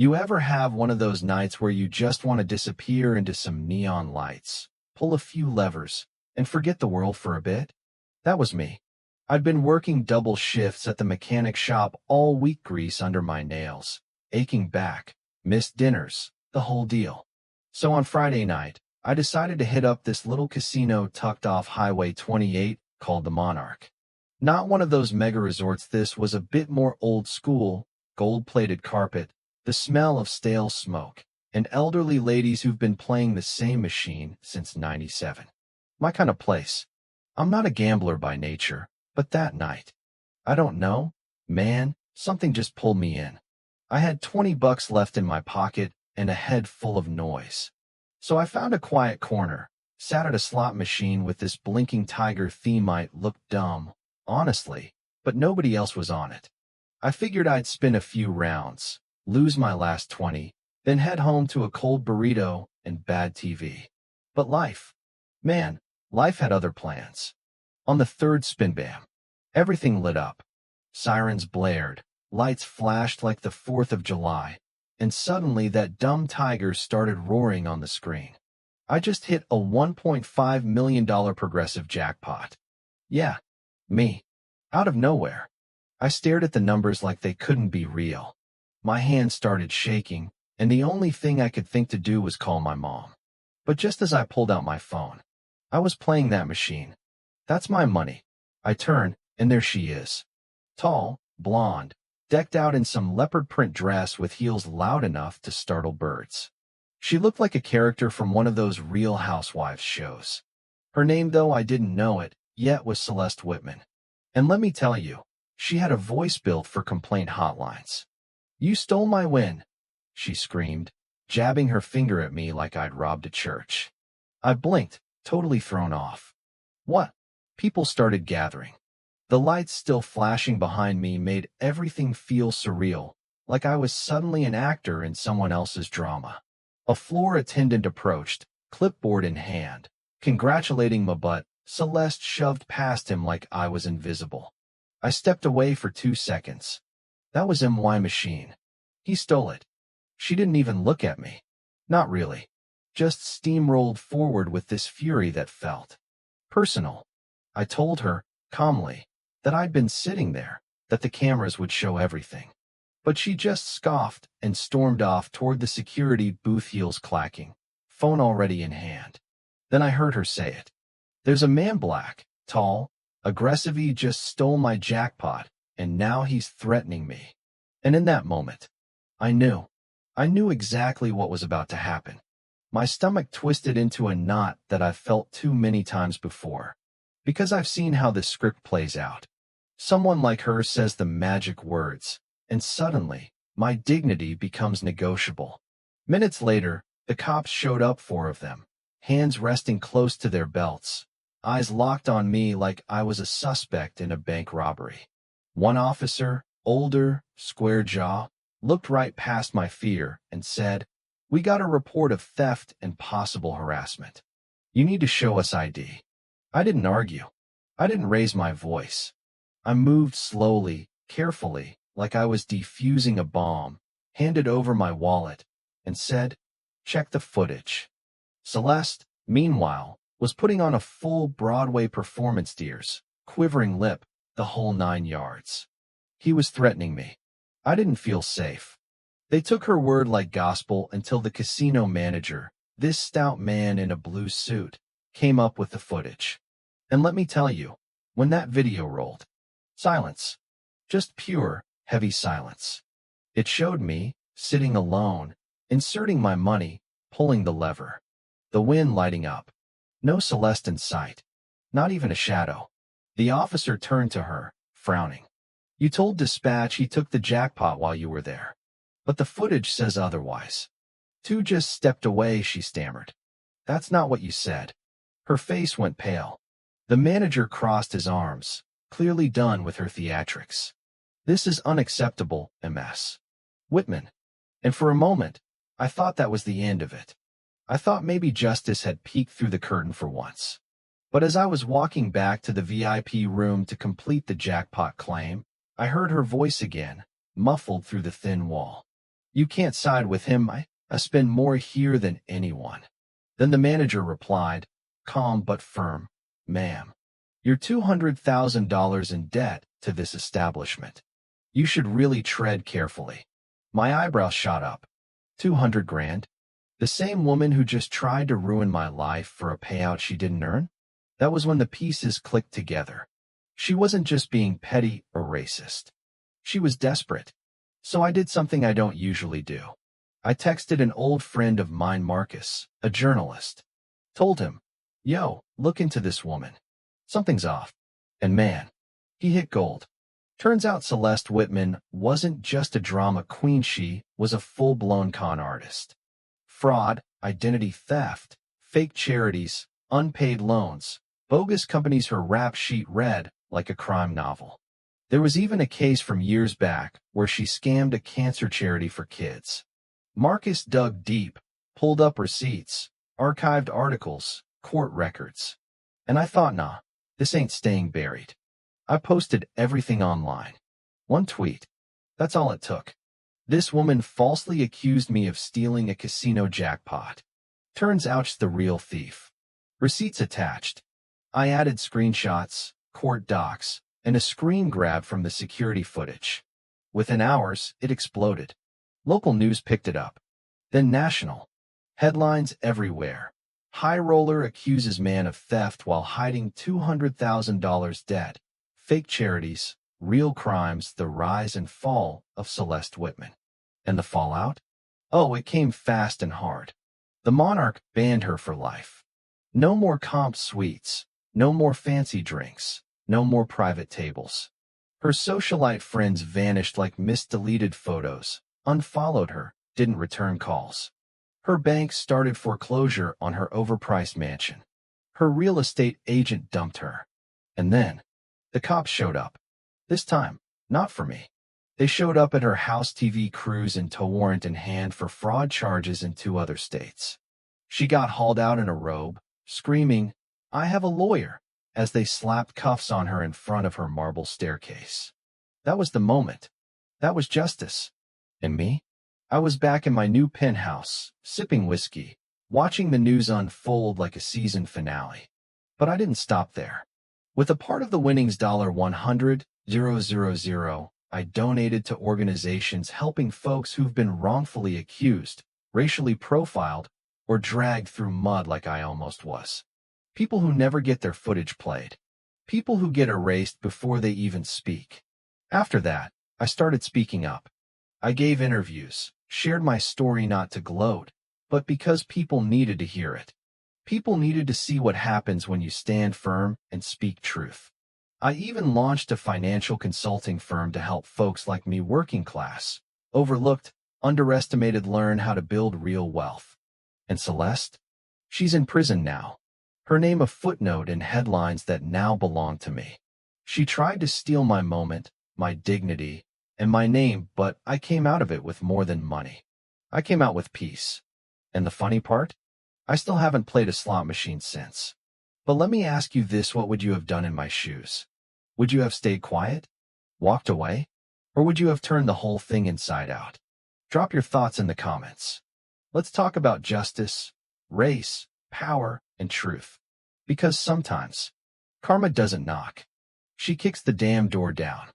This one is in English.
You ever have one of those nights where you just want to disappear into some neon lights, pull a few levers, and forget the world for a bit? That was me. I'd been working double shifts at the mechanic shop all week, grease under my nails, aching back, missed dinners, the whole deal. So on Friday night, I decided to hit up this little casino tucked off Highway 28 called the Monarch. Not one of those mega resorts. This was a bit more old school, gold-plated carpet, the smell of stale smoke, and elderly ladies who've been playing the same machine since '97. My kind of place. I'm not a gambler by nature, but that night, I don't know, man, something just pulled me in. I had $20 left in my pocket and a head full of noise. So I found a quiet corner, sat at a slot machine with this blinking tiger theme. Might look dumb, honestly, but nobody else was on it. I figured I'd spin a few rounds, lose my last 20, then head home to a cold burrito and bad TV. But life, man, life had other plans. On the third spin, bam, everything lit up. Sirens blared, lights flashed like the 4th of July, and suddenly that dumb tiger started roaring on the screen. I just hit a $1.5 million progressive jackpot. Yeah, me. Out of nowhere. I stared at the numbers like they couldn't be real. My hand started shaking, and the only thing I could think to do was call my mom. But just as I pulled out my phone, I was playing that machine. That's my money. I turn, and there she is. Tall, blonde, decked out in some leopard print dress with heels loud enough to startle birds. She looked like a character from one of those Real Housewives shows. Her name, though I didn't know it yet, was Celeste Whitman. And let me tell you, she had a voice built for complaint hotlines. "You stole my win," she screamed, jabbing her finger at me like I'd robbed a church. I blinked, totally thrown off. What? People started gathering. The lights still flashing behind me made everything feel surreal, like I was suddenly an actor in someone else's drama. A floor attendant approached, clipboard in hand, congratulating me, but Celeste shoved past him like I was invisible. I stepped away for 2 seconds. That was my machine. He stole it. She didn't even look at me. Not really. Just steamrolled forward with this fury that felt personal. I told her, calmly, that I'd been sitting there, that the cameras would show everything. But she just scoffed and stormed off toward the security booth, heels clacking, phone already in hand. Then I heard her say it. "There's a man, black, tall, aggressive. He just stole my jackpot, and now he's threatening me." And in that moment, I knew exactly what was about to happen. My stomach twisted into a knot that I've felt too many times before. Because I've seen how this script plays out. Someone like her says the magic words, and suddenly, my dignity becomes negotiable. Minutes later, the cops showed up, 4 of them, hands resting close to their belts, eyes locked on me like I was a suspect in a bank robbery. One officer, older, square jaw, looked right past my fear and said, "We got a report of theft and possible harassment. You need to show us ID." I didn't argue. I didn't raise my voice. I moved slowly, carefully, like I was defusing a bomb, handed over my wallet, and said, "Check the footage." Celeste, meanwhile, was putting on a full Broadway performance, tears, quivering lip, the whole 9 yards. He was threatening me. I didn't feel safe. They took her word like gospel until the casino manager, this stout man in a blue suit, came up with the footage. And let me tell you, when that video rolled, silence. Just pure, heavy silence. It showed me, sitting alone, inserting my money, pulling the lever. The wind lighting up. No Celeste in sight. Not even a shadow. The officer turned to her, frowning. "You told dispatch he took the jackpot while you were there. But the footage says otherwise." "Two just stepped away," she stammered. "That's not what you said." Her face went pale. The manager crossed his arms, clearly done with her theatrics. "This is unacceptable, Ms. Whitman." And for a moment, I thought that was the end of it. I thought maybe justice had peeked through the curtain for once. But as I was walking back to the VIP room to complete the jackpot claim, I heard her voice again, muffled through the thin wall. You can't side with him. I spend more here than anyone. Then the manager replied, calm but firm, ma'am, you're $200,000 in debt to this establishment. You should really tread carefully. My eyebrows shot up. 200 grand? The same woman who just tried to ruin my life for a payout she didn't earn? That was when the pieces clicked together. She wasn't just being petty or racist. She was desperate. So I did something I don't usually do. I texted an old friend of mine, Marcus, a journalist. Told him, yo, look into this woman. Something's off. And man, he hit gold. Turns out Celeste Whitman wasn't just a drama queen, she was a full-blown con artist. Fraud, identity theft, fake charities, unpaid loans, bogus companies. Her rap sheet read like a crime novel. There was even a case from years back where she scammed a cancer charity for kids. Marcus dug deep, pulled up receipts, archived articles, court records. And I thought, nah, this ain't staying buried. I posted everything online. One tweet. That's all it took. This woman falsely accused me of stealing a casino jackpot. Turns out she's the real thief. Receipts attached. I added screenshots, court docs, and a screen grab from the security footage. Within hours, it exploded. Local news picked it up. Then national. Headlines everywhere. High roller accuses man of theft while hiding $200,000 debt. Fake charities, real crimes, the rise and fall of Celeste Whitman. And the fallout? Oh, it came fast and hard. The monarch banned her for life. No more comp suites, no more fancy drinks, no more private tables. Her socialite friends vanished like mist-deleted photos, unfollowed her, didn't return calls. Her bank started foreclosure on her overpriced mansion. Her real estate agent dumped her. And then, the cops showed up. This time, not for me. They showed up at her house, TV crews, and tow warrant in hand for fraud charges in 2 other states. She got hauled out in a robe, screaming, I have a lawyer, as they slapped cuffs on her in front of her marble staircase. That was the moment. That was justice. And me? I was back in my new penthouse, sipping whiskey, watching the news unfold like a season finale. But I didn't stop there. With a part of the winnings $100,000, I donated to organizations helping folks who've been wrongfully accused, racially profiled, or dragged through mud like I almost was. People who never get their footage played. People who get erased before they even speak. After that, I started speaking up. I gave interviews, shared my story not to gloat, but because people needed to hear it. People needed to see what happens when you stand firm and speak truth. I even launched a financial consulting firm to help folks like me, working class, overlooked, underestimated, learn how to build real wealth. And Celeste? She's in prison now. Her name a footnote in headlines that now belong to me. She tried to steal my moment, my dignity, and my name, but I came out of it with more than money. I came out with peace. And the funny part? I still haven't played a slot machine since. But let me ask you this, what would you have done in my shoes? Would you have stayed quiet? Walked away? Or would you have turned the whole thing inside out? Drop your thoughts in the comments. Let's talk about justice, race, power, and truth. Because sometimes, karma doesn't knock. She kicks the damn door down.